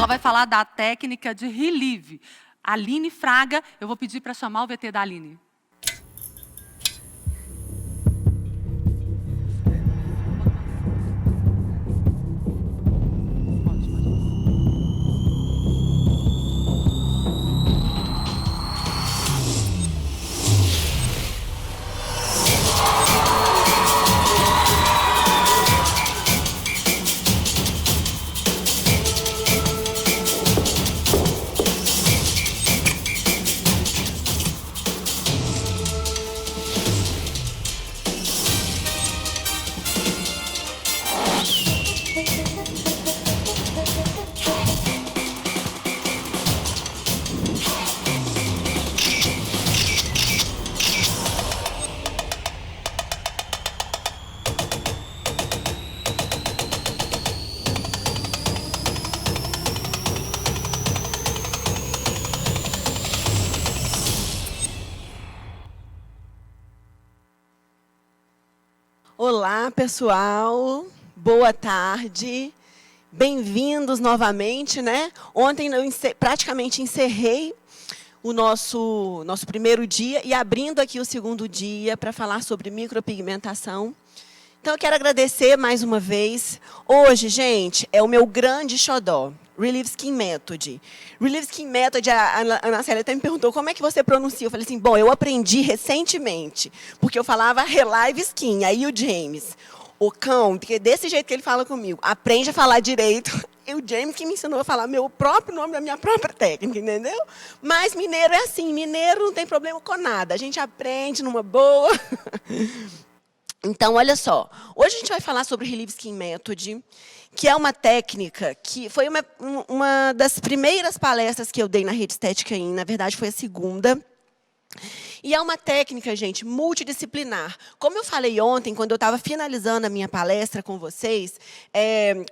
Ela vai falar da técnica de relieve. Aline Fraga, eu vou pedir para chamar o VT da Aline. Olá, pessoal. Boa tarde. Bem-vindos novamente, né? Ontem eu praticamente encerrei o nosso primeiro dia e abrindo aqui o segundo dia para falar sobre micropigmentação. Então, eu quero agradecer mais uma vez. Hoje, gente, é o meu grande xodó, Relieve Skin Method. Relieve Skin Method, a Ana Célia até me perguntou como é que você pronuncia. Eu falei assim, bom, eu aprendi recentemente, porque eu falava Relive Skin. Aí o James, o cão, porque desse jeito que ele fala comigo, aprende a falar direito. E o James que me ensinou a falar meu próprio nome da minha própria técnica, entendeu? Mas mineiro é assim, mineiro não tem problema com nada. A gente aprende numa boa. Então, olha só, hoje a gente vai falar sobre Relieve Skin Method, que é uma técnica que foi uma das primeiras palestras que eu dei na Rede Estética, na verdade foi a segunda. E é uma técnica, gente, multidisciplinar. Como eu falei ontem, quando eu estava finalizando a minha palestra com vocês,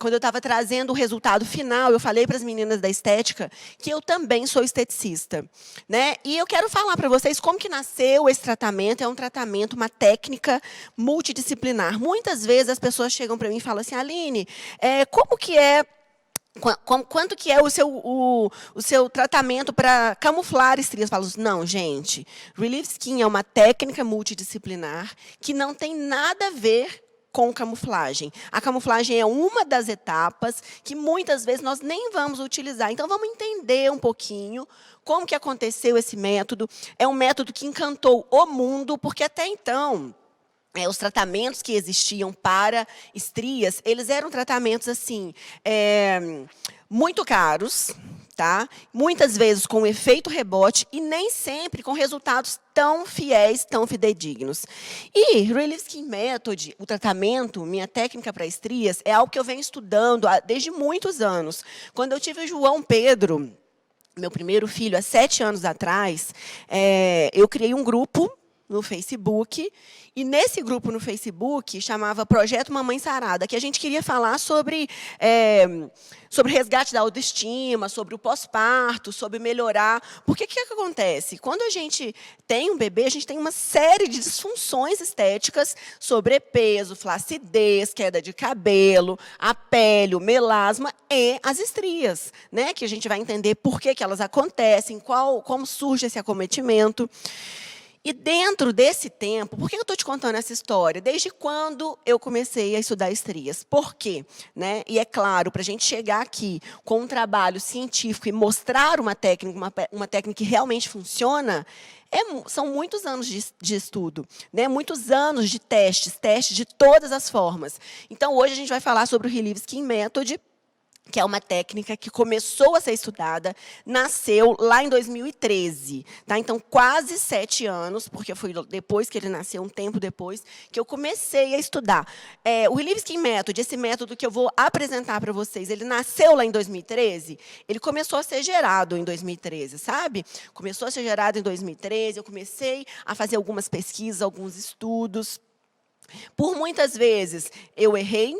quando eu estava trazendo o resultado final, eu falei para as meninas da estética que eu também sou esteticista, né? E eu quero falar para vocês como que nasceu esse tratamento. É um tratamento, uma técnica multidisciplinar. Muitas vezes as pessoas chegam para mim e falam assim, Aline, como que é... Quanto que é o seu tratamento para camuflar estrias? Eu falo, não, gente, Relieve Skin é uma técnica multidisciplinar que não tem nada a ver com camuflagem. A camuflagem é uma das etapas que muitas vezes nós nem vamos utilizar. Então, vamos entender um pouquinho como que aconteceu esse método. É um método que encantou o mundo, porque até então... os tratamentos que existiam para estrias, eles eram tratamentos assim, muito caros, tá? Muitas vezes com efeito rebote e nem sempre com resultados tão fiéis, tão fidedignos. E Relieve Skin Method, o tratamento, minha técnica para estrias, é algo que eu venho estudando desde muitos anos. Quando eu tive o João Pedro, meu primeiro filho, há 7 anos atrás, eu criei um grupo no Facebook, e nesse grupo no Facebook chamava Projeto Mamãe Sarada, que a gente queria falar sobre resgate da autoestima, sobre o pós-parto, sobre melhorar. Porque o que acontece? Quando a gente tem um bebê, a gente tem uma série de disfunções estéticas, sobrepeso, flacidez, queda de cabelo, a pele, o melasma e as estrias, né? Que a gente vai entender por que elas acontecem, como surge esse acometimento. E dentro desse tempo, por que eu estou te contando essa história? Desde quando eu comecei a estudar estrias? Por quê? Né? E é claro, para a gente chegar aqui com um trabalho científico e mostrar uma técnica que realmente funciona, são muitos anos de estudo, né? Muitos anos de testes de todas as formas. Então, hoje a gente vai falar sobre o Relieve Skin Method, que é uma técnica que começou a ser estudada, nasceu lá em 2013. Tá? Então, quase 7 anos, porque foi depois que ele nasceu, um tempo depois, que eu comecei a estudar. O Relieve Skin Method, esse método que eu vou apresentar para vocês, ele nasceu lá em 2013, ele começou a ser gerado em 2013, sabe? Começou a ser gerado em 2013, eu comecei a fazer algumas pesquisas, alguns estudos. Por muitas vezes, eu errei.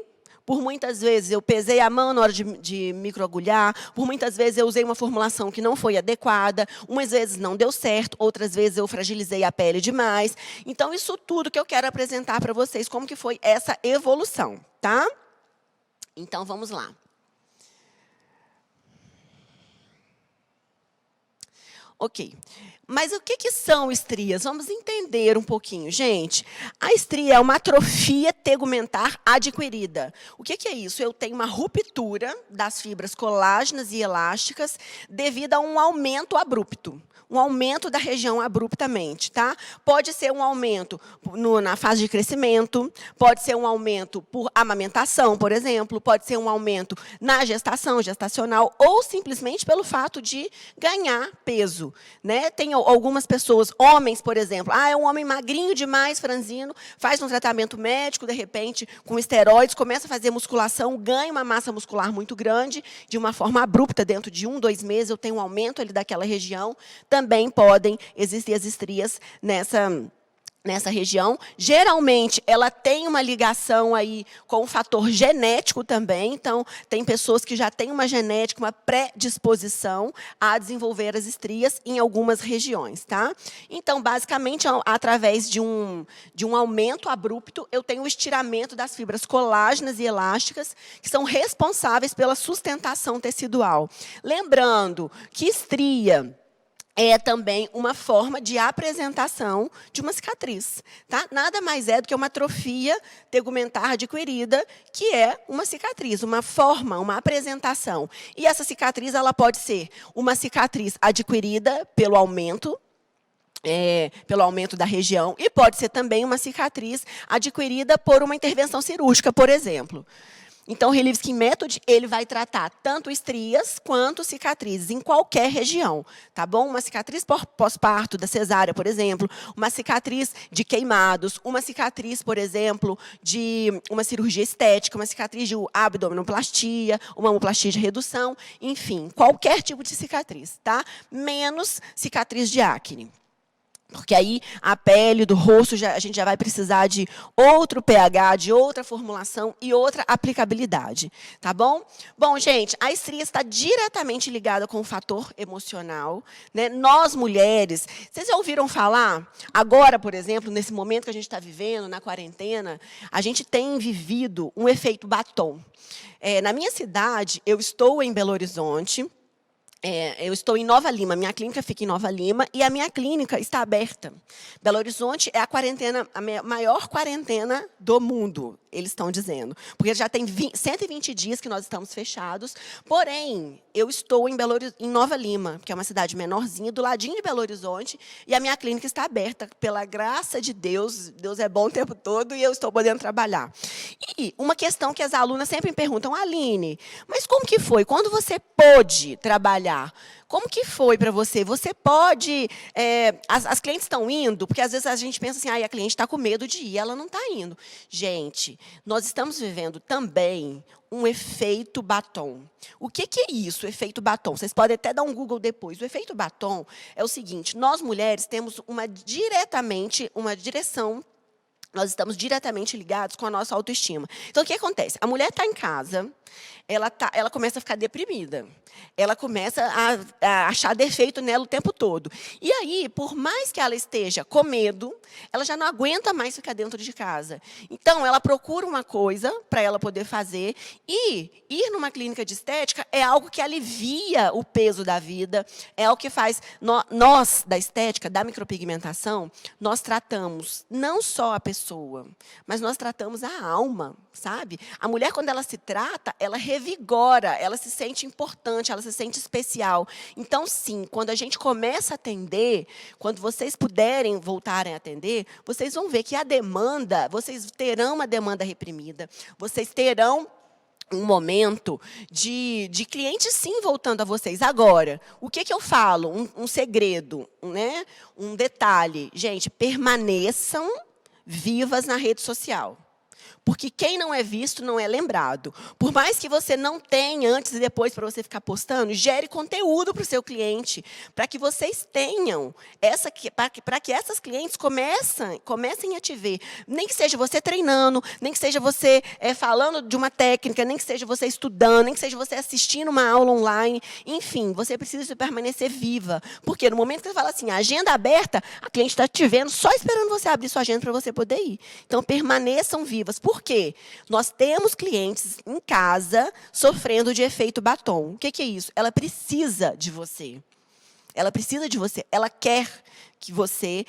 Por muitas vezes eu pesei a mão na hora de microagulhar, por muitas vezes eu usei uma formulação que não foi adequada, umas vezes não deu certo, outras vezes eu fragilizei a pele demais. Então, isso tudo que eu quero apresentar para vocês, como que foi essa evolução, tá? Então, vamos lá. Ok. Mas o que são estrias? Vamos entender um pouquinho. Gente, a estria é uma atrofia tegumentar adquirida. O que é isso? Eu tenho uma ruptura das fibras colágenas e elásticas devido a um aumento abrupto. Um aumento da região abruptamente, tá? Pode ser um aumento na fase de crescimento, pode ser um aumento por amamentação, por exemplo, pode ser um aumento na gestação, gestacional, ou simplesmente pelo fato de ganhar peso, né? Tem algumas pessoas, homens, por exemplo, é um homem magrinho demais, franzino, faz um tratamento médico, de repente, com esteroides, começa a fazer musculação, ganha uma massa muscular muito grande, de uma forma abrupta, dentro de 1, 2 meses, eu tenho um aumento ali daquela região. Também podem existir as estrias nessa região. Geralmente, ela tem uma ligação aí com o fator genético também. Então, tem pessoas que já têm uma genética, uma predisposição a desenvolver as estrias em algumas regiões, tá? Então, basicamente, através de um aumento abrupto, eu tenho o estiramento das fibras colágenas e elásticas, que são responsáveis pela sustentação tecidual. Lembrando que estria é também uma forma de apresentação de uma cicatriz, tá? Nada mais é do que uma atrofia tegumentar adquirida, que é uma cicatriz, uma forma, uma apresentação. E essa cicatriz ela pode ser uma cicatriz adquirida pelo aumento da região, e pode ser também uma cicatriz adquirida por uma intervenção cirúrgica, por exemplo. Então, o Relieve Skin Method, ele vai tratar tanto estrias quanto cicatrizes em qualquer região, tá bom? Uma cicatriz pós-parto da cesárea, por exemplo, uma cicatriz de queimados, uma cicatriz, por exemplo, de uma cirurgia estética, uma cicatriz de abdominoplastia, uma mamoplastia de redução, enfim, qualquer tipo de cicatriz, tá? Menos cicatriz de acne. Porque aí a pele do rosto, a gente já vai precisar de outro pH, de outra formulação e outra aplicabilidade, tá bom? Bom, gente, a estria está diretamente ligada com o fator emocional, né? Nós, mulheres, vocês já ouviram falar? Agora, por exemplo, nesse momento que a gente está vivendo, na quarentena, a gente tem vivido um efeito batom. Na minha cidade, eu estou em Belo Horizonte, eu estou em Nova Lima, minha clínica fica em Nova Lima, e a minha clínica está aberta. Belo Horizonte é a maior quarentena do mundo, eles estão dizendo. Porque já tem 120 dias que nós estamos fechados, porém, eu estou em Nova Lima, que é uma cidade menorzinha, do ladinho de Belo Horizonte, e a minha clínica está aberta, pela graça de Deus. Deus é bom o tempo todo, e eu estou podendo trabalhar. E uma questão que as alunas sempre me perguntam: Aline, mas como que foi? Quando você pôde trabalhar? Como que foi para você? Você pode... as clientes estão indo, porque às vezes a gente pensa assim, a cliente está com medo de ir, ela não está indo. Gente, nós estamos vivendo também um efeito batom. O que é isso, efeito batom? Vocês podem até dar um Google depois. O efeito batom é o seguinte: nós mulheres temos uma direção. Nós estamos diretamente ligados com a nossa autoestima. Então, o que acontece? A mulher está em casa, ela começa a ficar deprimida. Ela começa a achar defeito nela o tempo todo. E aí, por mais que ela esteja com medo, ela já não aguenta mais ficar dentro de casa. Então, ela procura uma coisa para ela poder fazer. E ir numa clínica de estética é algo que alivia o peso da vida, é algo que faz... Nós, da estética, da micropigmentação, nós tratamos não só a pessoa, mas nós tratamos a alma, sabe? A mulher, quando ela se trata, ela revigora, ela se sente importante, ela se sente especial. Então, sim, quando a gente começa a atender, quando vocês puderem voltarem a atender, vocês vão ver que a demanda, vocês terão uma demanda reprimida, vocês terão um momento de clientes, sim, voltando a vocês. Agora, o que eu falo? Um segredo, né? Um detalhe. Gente, permaneçam vivas na rede social. Porque quem não é visto não é lembrado. Por mais que você não tenha antes e depois para você ficar postando, gere conteúdo para o seu cliente, para que vocês tenham, para que essas clientes comecem a te ver. Nem que seja você treinando, nem que seja você falando de uma técnica, nem que seja você estudando, nem que seja você assistindo uma aula online. Enfim, você precisa permanecer viva. Porque no momento que você fala assim, agenda aberta, a cliente está te vendo só esperando você abrir sua agenda para você poder ir. Então, permaneçam vivas. Por quê? Nós temos clientes em casa sofrendo de efeito batom. O que é isso? Ela precisa de você. Ela precisa de você, ela quer que você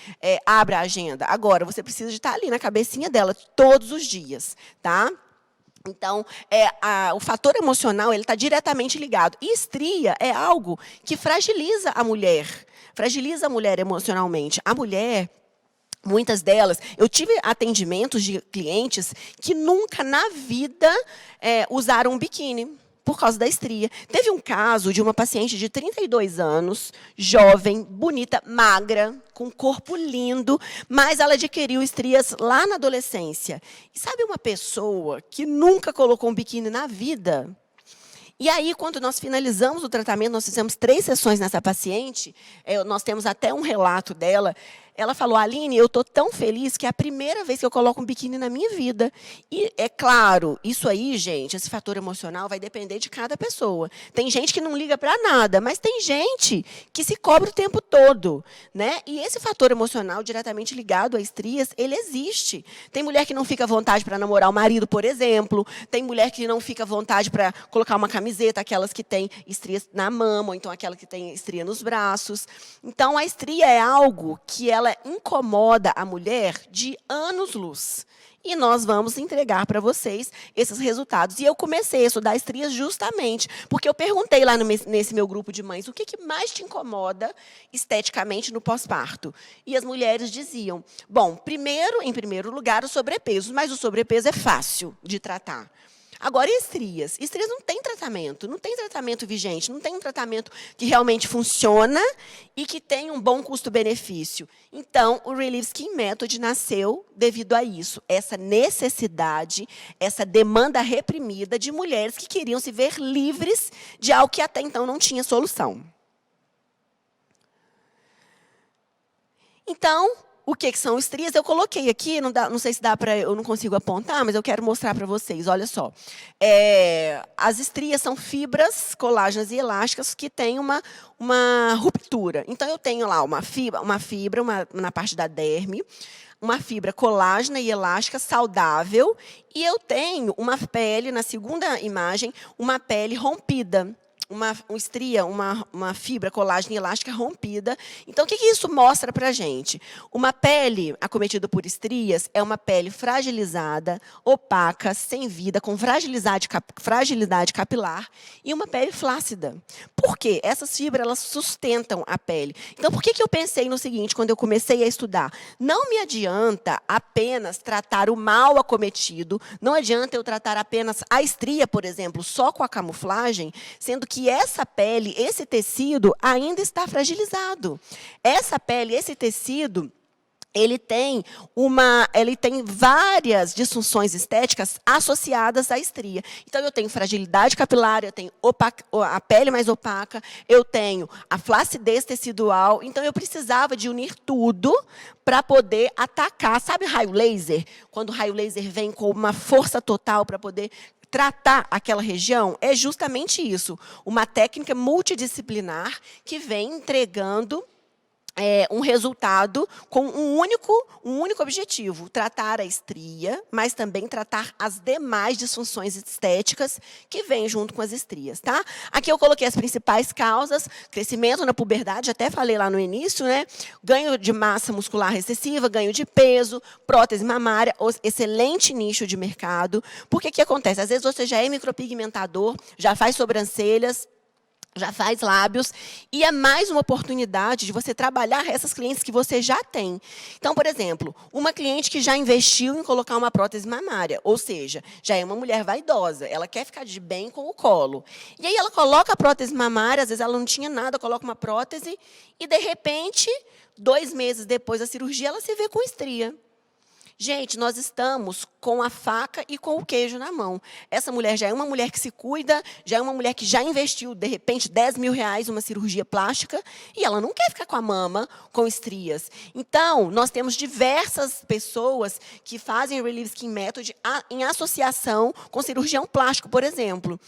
abra a agenda. Agora, você precisa de estar ali na cabecinha dela todos os dias, tá? Então, o fator emocional ele está diretamente ligado. E estria é algo que fragiliza a mulher emocionalmente. A mulher, muitas delas, eu tive atendimentos de clientes que nunca na vida usaram um biquíni por causa da estria. Teve um caso de uma paciente de 32 anos, jovem, bonita, magra, com um corpo lindo, mas ela adquiriu estrias lá na adolescência. E sabe uma pessoa que nunca colocou um biquíni na vida? E aí, quando nós finalizamos o tratamento, nós fizemos 3 sessões nessa paciente, nós temos até um relato dela. Ela falou, Aline, eu estou tão feliz que é a primeira vez que eu coloco um biquíni na minha vida. E, é claro, isso aí, gente, esse fator emocional vai depender de cada pessoa. Tem gente que não liga para nada, mas tem gente que se cobre o tempo todo, né? E esse fator emocional diretamente ligado a estrias, ele existe. Tem mulher que não fica à vontade para namorar o marido, por exemplo. Tem mulher que não fica à vontade para colocar uma camiseta, aquelas que têm estrias na mama, ou então aquela que tem estria nos braços. Então, a estria é algo que ela incomoda a mulher de anos-luz. E nós vamos entregar para vocês esses resultados. E eu comecei a estudar estrias justamente porque eu perguntei lá nesse meu grupo de mães, o que mais te incomoda esteticamente no pós-parto? E as mulheres diziam, bom, em primeiro lugar, o sobrepeso, mas o sobrepeso é fácil de tratar. Agora, e estrias? Estrias não tem tratamento vigente, não tem um tratamento que realmente funciona e que tem um bom custo-benefício. Então, o Relieve Skin Method nasceu devido a isso, essa necessidade, essa demanda reprimida de mulheres que queriam se ver livres de algo que até então não tinha solução. Então, o que são estrias? Eu coloquei aqui, não sei se dá para, eu não consigo apontar, mas eu quero mostrar para vocês. Olha só. As estrias são fibras colágenas e elásticas que têm uma ruptura. Então, eu tenho lá uma fibra na parte da derme, uma fibra colágena e elástica saudável, e eu tenho uma pele, na segunda imagem, uma pele rompida. Uma estria, uma fibra colágena e elástica rompida. Então, o que isso mostra para a gente? Uma pele acometida por estrias é uma pele fragilizada, opaca, sem vida, com fragilidade capilar e uma pele flácida. Por quê? Essas fibras elas sustentam a pele. Então, por que eu pensei no seguinte, quando eu comecei a estudar? Não me adianta apenas tratar o mal acometido, não adianta eu tratar apenas a estria, por exemplo, só com a camuflagem, sendo que essa pele, esse tecido, ainda está fragilizado. Essa pele, esse tecido, ele tem várias disfunções estéticas associadas à estria. Então, eu tenho fragilidade capilar, eu tenho a pele mais opaca, eu tenho a flacidez tecidual. Então, eu precisava de unir tudo para poder atacar. Sabe raio laser? Quando o raio laser vem com uma força total para poder tratar aquela região, é justamente isso. Uma técnica multidisciplinar que vem entregando um resultado com um único objetivo, tratar a estria, mas também tratar as demais disfunções estéticas que vêm junto com as estrias. Tá? Aqui eu coloquei as principais causas, crescimento na puberdade, até falei lá no início, né? Ganho de massa muscular excessiva, ganho de peso, prótese mamária, excelente nicho de mercado. Porque o que acontece? Às vezes você já é micropigmentador, já faz sobrancelhas, já faz lábios, e é mais uma oportunidade de você trabalhar essas clientes que você já tem. Então, por exemplo, uma cliente que já investiu em colocar uma prótese mamária, ou seja, já é uma mulher vaidosa, ela quer ficar de bem com o colo. E aí ela coloca a prótese mamária, às vezes ela não tinha nada, coloca uma prótese, e de repente, 2 meses depois da cirurgia, ela se vê com estria. Gente, nós estamos com a faca e com o queijo na mão. Essa mulher já é uma mulher que se cuida, já é uma mulher que já investiu, de repente, R$10 mil numa cirurgia plástica, e ela não quer ficar com a mama com estrias. Então, nós temos diversas pessoas que fazem o Relieve Skin Method em associação com cirurgião plástico, por exemplo.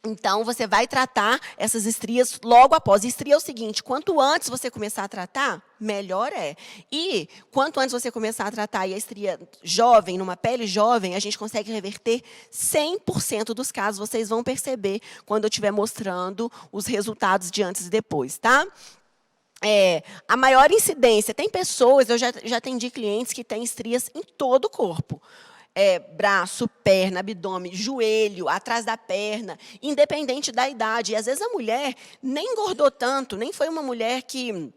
Então, você vai tratar essas estrias logo após. Estria é o seguinte, quanto antes você começar a tratar, melhor é. E, quanto antes você começar a tratar e a estria jovem, numa pele jovem, a gente consegue reverter 100% dos casos. Vocês vão perceber quando eu estiver mostrando os resultados de antes e depois, tá? a maior incidência, tem pessoas, eu já atendi clientes que têm estrias em todo o corpo. Braço, perna, abdômen, joelho, atrás da perna, independente da idade. E, às vezes, a mulher nem engordou tanto, nem foi uma mulher que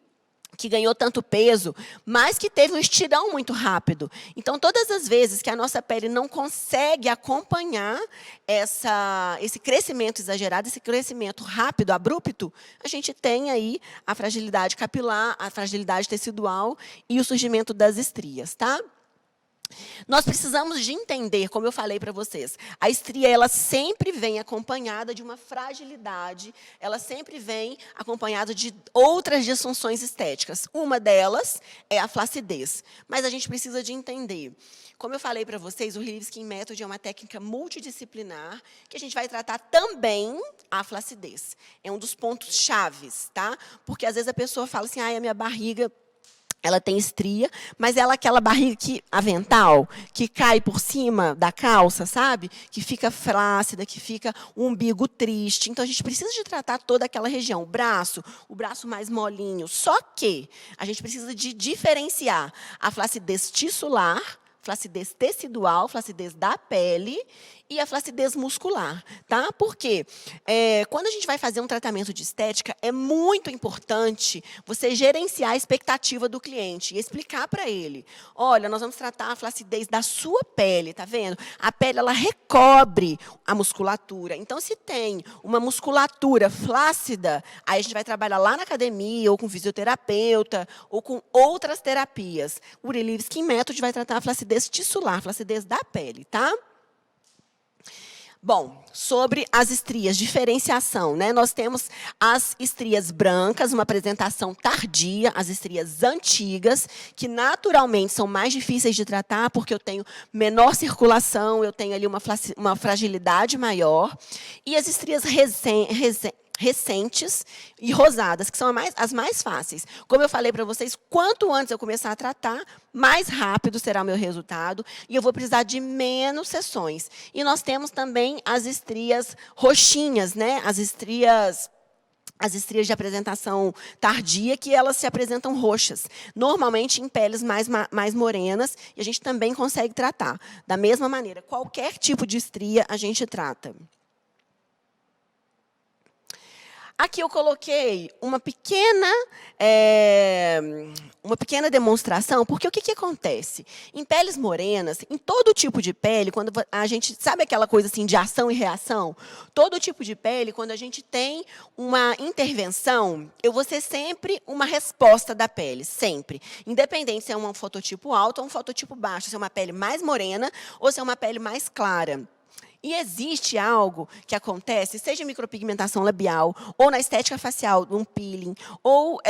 ganhou tanto peso, mas que teve um estirão muito rápido. Então, todas as vezes que a nossa pele não consegue acompanhar esse crescimento exagerado, esse crescimento rápido, abrupto, a gente tem aí a fragilidade capilar, a fragilidade tecidual e o surgimento das estrias, tá? Nós precisamos de entender, como eu falei para vocês, a estria ela sempre vem acompanhada de uma fragilidade, ela sempre vem acompanhada de outras disfunções estéticas. Uma delas é a flacidez. Mas a gente precisa de entender. Como eu falei para vocês, o Relieve Skin Method é uma técnica multidisciplinar que a gente vai tratar também a flacidez. É um dos pontos chaves, tá? Porque às vezes a pessoa fala assim, a minha barriga ela tem estria, mas ela é aquela barriga avental, que cai por cima da calça, sabe? Que fica flácida, que fica um umbigo triste. Então, a gente precisa de tratar toda aquela região. O braço mais molinho. Só que a gente precisa de diferenciar a flacidez tissular, flacidez tecidual, flacidez da pele e a flacidez muscular, tá? Porque quando a gente vai fazer um tratamento de estética, é muito importante você gerenciar a expectativa do cliente e explicar para ele, olha, nós vamos tratar a flacidez da sua pele, tá vendo? A pele, ela recobre a musculatura. Então, se tem uma musculatura flácida, aí a gente vai trabalhar lá na academia, ou com fisioterapeuta, ou com outras terapias. O Relieve Skin Method vai tratar a flacidez tissular, a flacidez da pele, tá? Bom, sobre as estrias, diferenciação, né? Nós temos as estrias brancas, uma apresentação tardia, as estrias antigas, que naturalmente são mais difíceis de tratar, porque eu tenho menor circulação, eu tenho ali uma fragilidade maior, e as estrias recentes e rosadas, que são as mais fáceis. Como eu falei para vocês, quanto antes eu começar a tratar, mais rápido será o meu resultado e eu vou precisar de menos sessões. E nós temos também as estrias roxinhas, né? As estrias de apresentação tardia, que elas se apresentam roxas, normalmente em peles mais morenas, e a gente também consegue tratar. Da mesma maneira, qualquer tipo de estria a gente trata. Aqui eu coloquei uma pequena demonstração, porque o que acontece? Em peles morenas, em todo tipo de pele, quando a gente, sabe aquela coisa assim de ação e reação? Todo tipo de pele, quando a gente tem uma intervenção, eu vou ser sempre uma resposta da pele, sempre. Independente se é um fototipo alto ou um fototipo baixo, se é uma pele mais morena ou se é uma pele mais clara. E existe algo que acontece, seja em micropigmentação labial, ou na estética facial, num peeling, ou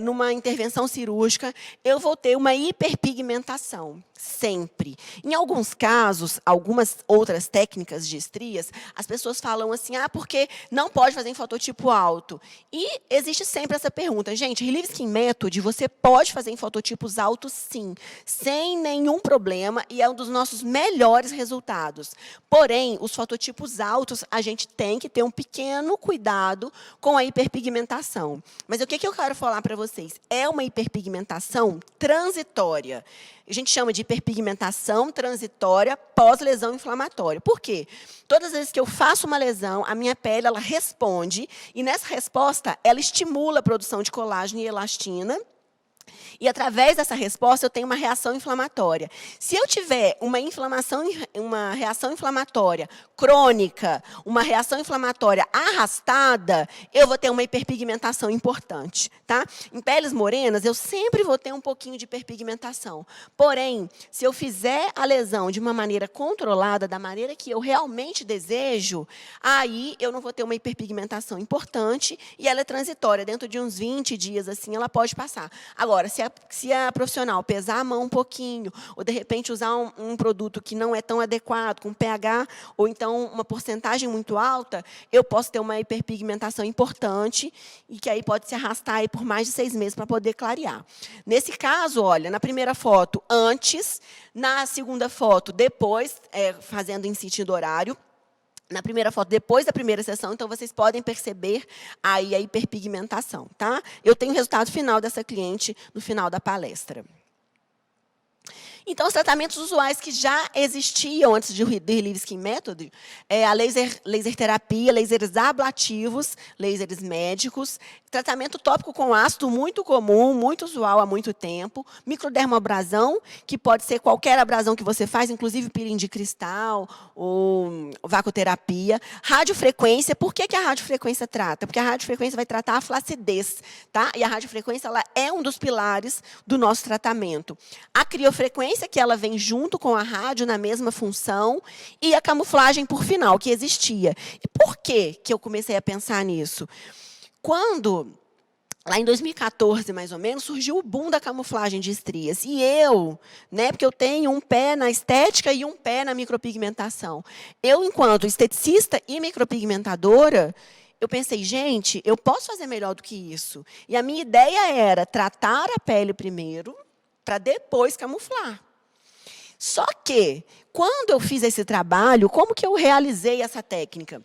numa intervenção cirúrgica, eu vou ter uma hiperpigmentação, sempre. Em alguns casos, algumas outras técnicas de estrias, as pessoas falam assim, porque não pode fazer em fototipo alto. E existe sempre essa pergunta, gente, Relieve Skin Method, você pode fazer em fototipos altos, sim, sem nenhum problema, e é um dos nossos melhores resultados. Porém, os fototipos altos, a gente tem que ter um pequeno cuidado com a hiperpigmentação. Mas o que eu quero falar para vocês? É uma hiperpigmentação transitória. A gente chama de hiperpigmentação transitória pós-lesão inflamatória. Por quê? Todas as vezes que eu faço uma lesão, a minha pele ela responde, e nessa resposta, ela estimula a produção de colágeno e elastina, e, através dessa resposta, eu tenho uma reação inflamatória. Se eu tiver uma reação inflamatória crônica, uma reação inflamatória arrastada, eu vou ter uma hiperpigmentação importante, tá? Em peles morenas, eu sempre vou ter um pouquinho de hiperpigmentação. Porém, se eu fizer a lesão de uma maneira controlada, da maneira que eu realmente desejo, aí eu não vou ter uma hiperpigmentação importante e ela é transitória. Dentro de uns 20 dias, assim, ela pode passar. Agora, se a profissional pesar a mão um pouquinho, ou, de repente, usar um produto que não é tão adequado, com pH, ou então uma porcentagem muito alta, eu posso ter uma hiperpigmentação importante e que aí pode se arrastar aí por mais de 6 meses para poder clarear. Nesse caso, olha, na primeira foto, antes, na segunda foto, depois, fazendo em sentido horário, na primeira foto, depois da primeira sessão, então vocês podem perceber aí a hiperpigmentação, tá? Eu tenho o resultado final dessa cliente no final da palestra. Então, os tratamentos usuais que já existiam antes do Relieve Skin Method, a laser terapia, lasers ablativos, lasers médicos, tratamento tópico com ácido muito comum, muito usual há muito tempo, microdermoabrasão, que pode ser qualquer abrasão que você faz, inclusive peeling de cristal ou vacoterapia, radiofrequência. Por que a radiofrequência trata? Porque a radiofrequência vai tratar a flacidez, tá? E a radiofrequência ela é um dos pilares do nosso tratamento. A criofrequência, que ela vem junto com a rádio na mesma função, e a camuflagem por final, que existia. E por que eu comecei a pensar nisso? Quando, lá em 2014, mais ou menos, surgiu o boom da camuflagem de estrias. E eu, porque eu tenho um pé na estética e um pé na micropigmentação. Eu, enquanto esteticista e micropigmentadora, eu pensei, gente, eu posso fazer melhor do que isso. E a minha ideia era tratar a pele primeiro, para depois camuflar. Só que, quando eu fiz esse trabalho, como que eu realizei essa técnica?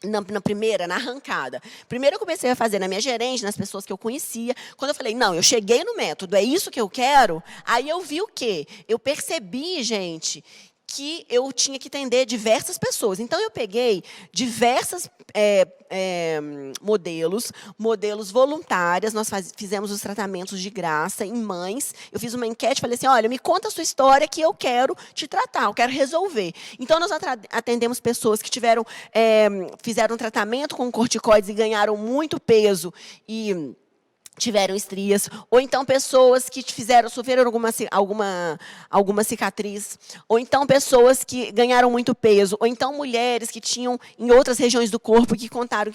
Na primeira, na arrancada. Primeiro eu comecei a fazer na minha gerente, nas pessoas que eu conhecia. Quando eu falei, não, eu cheguei no método, é isso que eu quero, aí eu vi o quê? Eu percebi, gente, que eu tinha que atender diversas pessoas. Então, eu peguei diversas modelos voluntárias, nós fizemos os tratamentos de graça em mães. Eu fiz uma enquete, falei assim, olha, me conta a sua história que eu quero te tratar, eu quero resolver. Então, nós atendemos pessoas que fizeram um tratamento com corticoides e ganharam muito peso e tiveram estrias, ou então pessoas que sofreram alguma cicatriz, ou então pessoas que ganharam muito peso, ou então mulheres que tinham em outras regiões do corpo que contaram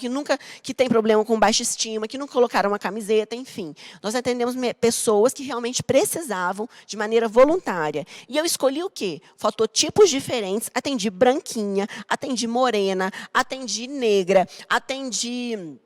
que tem problema com baixa estima, que nunca colocaram uma camiseta, enfim. Nós atendemos pessoas que realmente precisavam de maneira voluntária. E eu escolhi o quê? Fototipos diferentes, atendi branquinha, atendi morena, atendi negra, atendi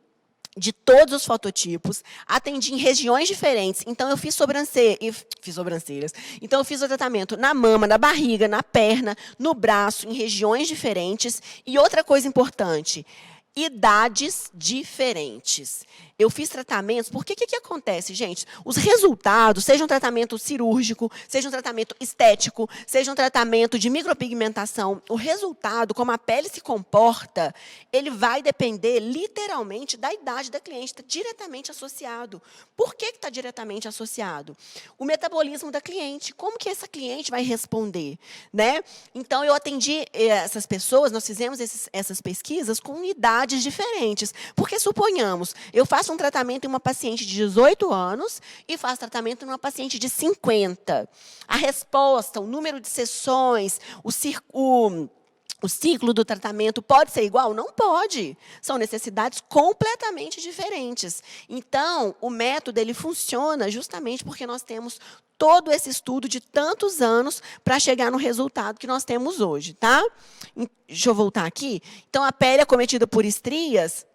de todos os fototipos, atendi em regiões diferentes. Então, eu fiz sobrancelhas. Então, eu fiz o tratamento na mama, na barriga, na perna, no braço, em regiões diferentes. E outra coisa importante, idades diferentes. Eu fiz tratamentos, porque o que acontece, gente? Os resultados, seja um tratamento cirúrgico, seja um tratamento estético, seja um tratamento de micropigmentação, o resultado, como a pele se comporta, ele vai depender, literalmente, da idade da cliente, está diretamente associado. Por que está diretamente associado? O metabolismo da cliente, como que essa cliente vai responder? Então, eu atendi essas pessoas, nós fizemos essas pesquisas com idades diferentes, porque, suponhamos, eu faço um tratamento em uma paciente de 18 anos e faço tratamento em uma paciente de 50. A resposta, o número de sessões, o ciclo do tratamento pode ser igual? Não pode. São necessidades completamente diferentes. Então, o método ele funciona justamente porque nós temos todo esse estudo de tantos anos para chegar no resultado que nós temos hoje, tá? Deixa eu voltar aqui. Então, a pele acometida por estrias,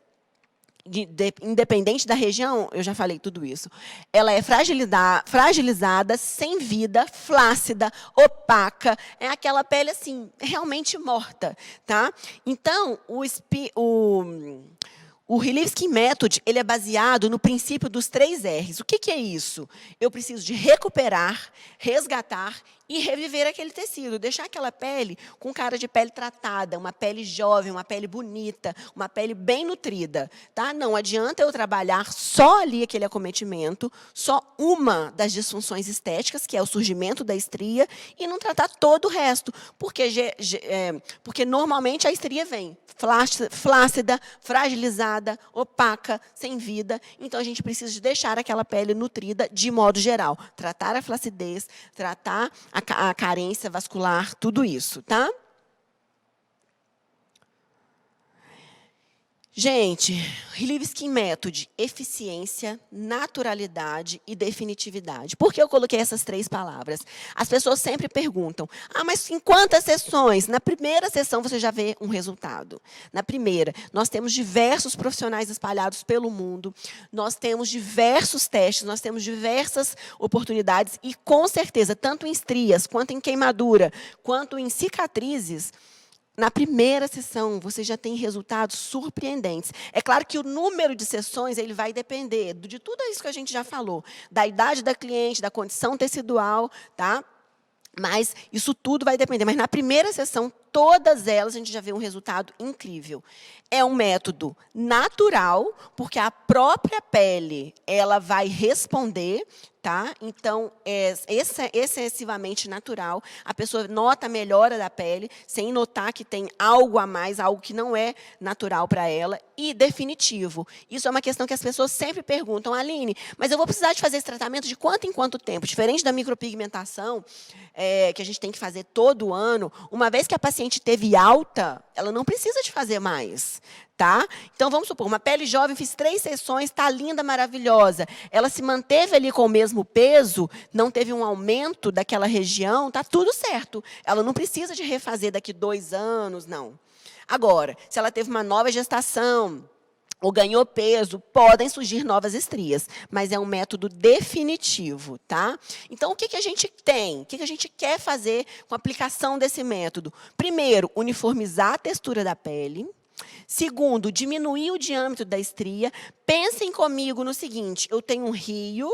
independente da região, eu já falei tudo isso, ela é fragilizada, sem vida, flácida, opaca, é aquela pele assim, realmente morta, tá? Então, o Relieve Skin Method ele é baseado no princípio dos 3 R's. O que é isso? Eu preciso de recuperar, resgatar e reviver aquele tecido, deixar aquela pele com cara de pele tratada, uma pele jovem, uma pele bonita, uma pele bem nutrida. Tá? Não adianta eu trabalhar só ali aquele acometimento, só uma das disfunções estéticas, que é o surgimento da estria, e não tratar todo o resto, porque normalmente a estria vem flácida, fragilizada, opaca, sem vida. Então, a gente precisa de deixar aquela pele nutrida de modo geral. Tratar a flacidez, tratar a carência vascular, tudo isso, tá? Gente, Relieve Skin Method, eficiência, naturalidade e definitividade. Por que eu coloquei essas 3 palavras? As pessoas sempre perguntam, mas em quantas sessões? Na primeira sessão você já vê um resultado. Na primeira, nós temos diversos profissionais espalhados pelo mundo, nós temos diversos testes, nós temos diversas oportunidades e, com certeza, tanto em estrias, quanto em queimadura, quanto em cicatrizes, na primeira sessão, você já tem resultados surpreendentes. É claro que o número de sessões ele vai depender de tudo isso que a gente já falou, da idade da cliente, da condição tecidual, tá? Mas isso tudo vai depender. Mas na primeira sessão, todas elas, a gente já vê um resultado incrível. É um método natural, porque a própria pele ela vai responder, tá? Então, é excessivamente natural. A pessoa nota a melhora da pele, sem notar que tem algo a mais, algo que não é natural para ela. E definitivo. Isso é uma questão que as pessoas sempre perguntam, Aline, mas eu vou precisar de fazer esse tratamento de quanto em quanto tempo? Diferente da micropigmentação, que a gente tem que fazer todo ano, uma vez que a paciente teve alta, ela não precisa de fazer mais. Tá? Então, vamos supor, uma pele jovem, fiz 3 sessões, está linda, maravilhosa. Ela se manteve ali com o mesmo peso, não teve um aumento daquela região, está tudo certo. Ela não precisa de refazer daqui 2 anos, não. Agora, se ela teve uma nova gestação, ou ganhou peso, podem surgir novas estrias, mas é um método definitivo, tá? Então, o que a gente tem? O que a gente quer fazer com a aplicação desse método? Primeiro, uniformizar a textura da pele. Segundo, diminuir o diâmetro da estria. Pensem comigo no seguinte, eu tenho um rio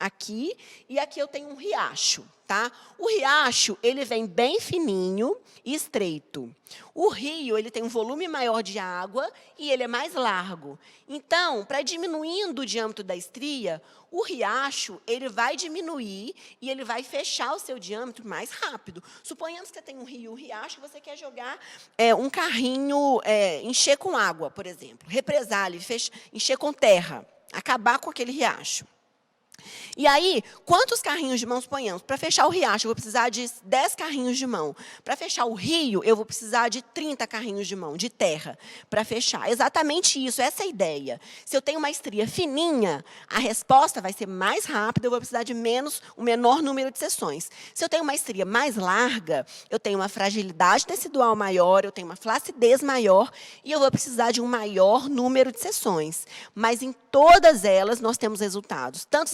aqui e aqui eu tenho um riacho, tá? O riacho, ele vem bem fininho e estreito. O rio, ele tem um volume maior de água e ele é mais largo. Então, para diminuindo o diâmetro da estria, o riacho, ele vai diminuir e ele vai fechar o seu diâmetro mais rápido. Suponhamos que você tem um rio e um riacho, você quer jogar um carrinho, encher com água, por exemplo, represar ali, encher com terra, acabar com aquele riacho. E aí, quantos carrinhos de mão suponhamos? Para fechar o riacho, eu vou precisar de 10 carrinhos de mão. Para fechar o rio, eu vou precisar de 30 carrinhos de mão, de terra, para fechar. Exatamente isso, essa é a ideia. Se eu tenho uma estria fininha, a resposta vai ser mais rápida, eu vou precisar de um menor número de sessões. Se eu tenho uma estria mais larga, eu tenho uma fragilidade tecidual maior, eu tenho uma flacidez maior, e eu vou precisar de um maior número de sessões. Mas em todas elas, nós temos resultados, tanto